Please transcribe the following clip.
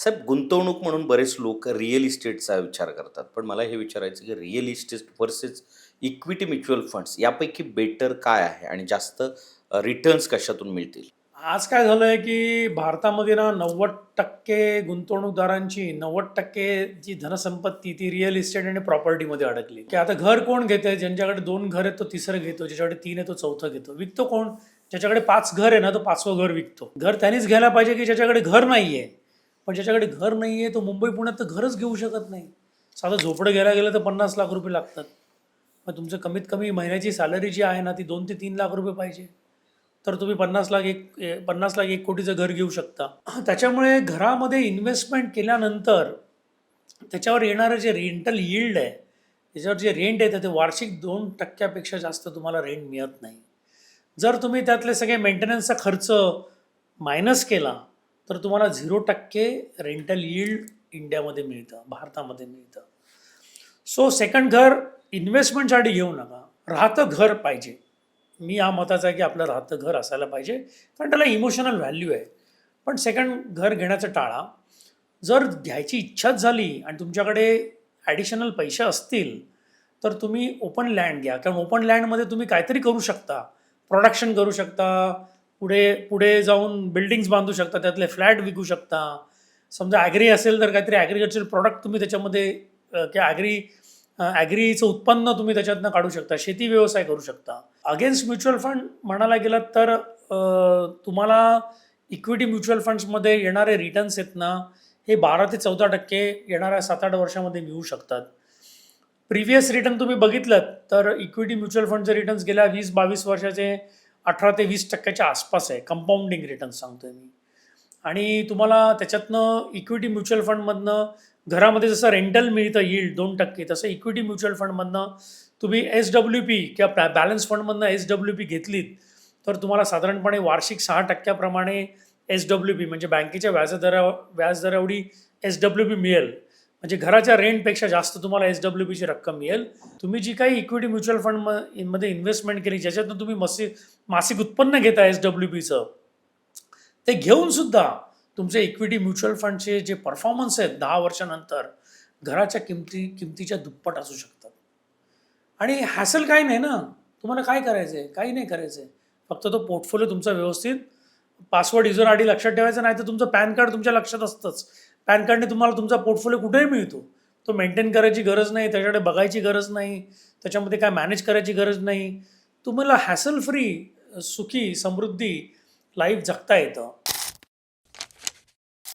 साहेब, गुंतवणूक म्हणून बरेच लोक रिअल इस्टेटचा विचार करतात. पण मला हे विचारायचं की real estate versus equity mutual funds यापैकी बेटर काय आहे आणि जास्त रिटर्न्स कशातून मिळतील? आज काय झालंय की भारतामध्ये ना 90% गुंतवणूकदारांची 90% जी धनसंपत्ती ती रिअल इस्टेट आणि प्रॉपर्टीमध्ये अडकली. की आता घर कोण घेते? ज्यांच्याकडे 2 घर आहेत तो तिसरं घेतो, ज्याच्याकडे 3 आहे तो चौथं घेतो. विकतो कोण? ज्याच्याकडे 5 घर आहे ना तो 5वं घर विकतो. घर त्यानेच घ्यायला पाहिजे की ज्याच्याकडे घर नाहीये. पण ज्याच्याकडे घर नाहीये तो मुंबई पुण्यात तर घरच घेऊ शकत नाही. साधं झोपडं घ्यायला गेलं तर 50 लाख रुपये लागतात. मग तुमचं कमीत कमी महिन्याची सॅलरी जी आहे ना ती 2 ते 3 लाख रुपये पाहिजे. तर तुम्ही 50 लाख 1 कोटीचं घर घेऊ शकता. त्याच्यामुळे घरामध्ये इन्व्हेस्टमेंट केल्यानंतर त्याच्यावर येणारं जे रेंटल यील्ड आहे, त्याच्यावर जे रेंट येतं ते वार्षिक 2% जास्त तुम्हाला रेंट मिळत नाही. जर तुम्ही त्यातले सगळे मेंटेनन्सचा खर्च मायनस केला तर तुम्हाला 0% रेंटल यील्ड इंडियामध्ये मिळतं, भारतामध्ये मिळतं. सो सेकंड घर इन्व्हेस्टमेंटसाठी घेऊ नका, राहतं घर पाहिजे. मी या मताचा आहे की आपलं राहतं घर असायला पाहिजे, कारण त्याला इमोशनल व्हॅल्यू आहे. पण सेकंड घर घेण्याचं टाळा. जर घ्यायची इच्छाच झाली आणि तुमच्याकडे ॲडिशनल पैसे असतील तर तुम्ही ओपन लँड घ्या, कारण ओपन लँडमध्ये तुम्ही काहीतरी करू शकता, प्रोडक्शन करू शकता, पुढे पुढे जाऊन बिल्डिंग्स बांधू शकता, त्यातले फ्लॅट विकू शकता. समजा ॲग्री असेल तर काहीतरी ॲग्रिकल्चर प्रॉडक्ट तुम्ही त्याच्यामध्ये किंवा ॲग्रीचं उत्पन्न तुम्ही त्याच्यातनं काढू शकता, शेती व्यवसाय करू शकता. अगेन्स्ट म्युच्युअल फंड म्हणायला गेलात तर तुम्हाला इक्विटी म्युच्युअल फंड्समध्ये येणारे रिटर्न्स आहेत ना, हे 12 ते 14% येणाऱ्या 7-8 वर्षामध्ये मिळू शकतात. प्रिव्हियस रिटर्न तुम्ही बघितलं तर इक्विटी म्युच्युअल फंडचे रिटर्न्स गेल्या 20-22 वर्षाचे 18 ते 20% आसपास आहे. कंपाऊंडिंग रिटर्न्स सांगतोय मी. आणि तुम्हाला त्याच्यातनं इक्विटी म्युच्युअल फंडमधनं घरामध्ये जसं रेंटल मिळतं यील्ड 2%, तसं इक्विटी म्युच्युअल फंडमधनं तुम्ही SWP किंवा बॅलन्स फंडमधनं SWP घेतलीत तर तुम्हाला साधारणपणे वार्षिक 6% SWP म्हणजे बँकेच्या व्याजदरा एवढी SWP मिळेल. म्हणजे घराच्या रेंटपेक्षा जास्त तुम्हाला SWPची रक्कम मिळेल. तुम्ही जी काही इक्विटी म्युच्युअल फंडमध्ये इन्व्हेस्टमेंट केली, ज्याच्यातून तुम्ही मासिक उत्पन्न घेता SWPचं, ते घेऊन सुद्धा तुमचे इक्विटी म्युच्युअल फंडचे जे परफॉर्मन्स आहेत 10 वर्षानंतर घराच्या किमतीच्या दुप्पट असू शकतात. आणि हॅसल काही नाही ना, तुम्हाला काय करायचं आहे? काही नाही करायचं आहे. फक्त तो पोर्टफोलिओ तुमचा व्यवस्थित पासवर्ड युजर आय डी लक्षात ठेवायचा, नाही तर तुमचं पॅन कार्ड तुमच्या लक्षात असतंच. पॅन कार्डने तुम्हाला तुमचा पोर्टफोलिओ कुठेही मिळतो. तो मेंटेन करायची गरज नाही, त्याच्याकडे बघायची गरज नाही, त्याच्यामध्ये काय मॅनेज करायची गरज नाही. तुम्हाला हॅसल फ्री, सुखी, समृद्धी लाईफ जगता येतं.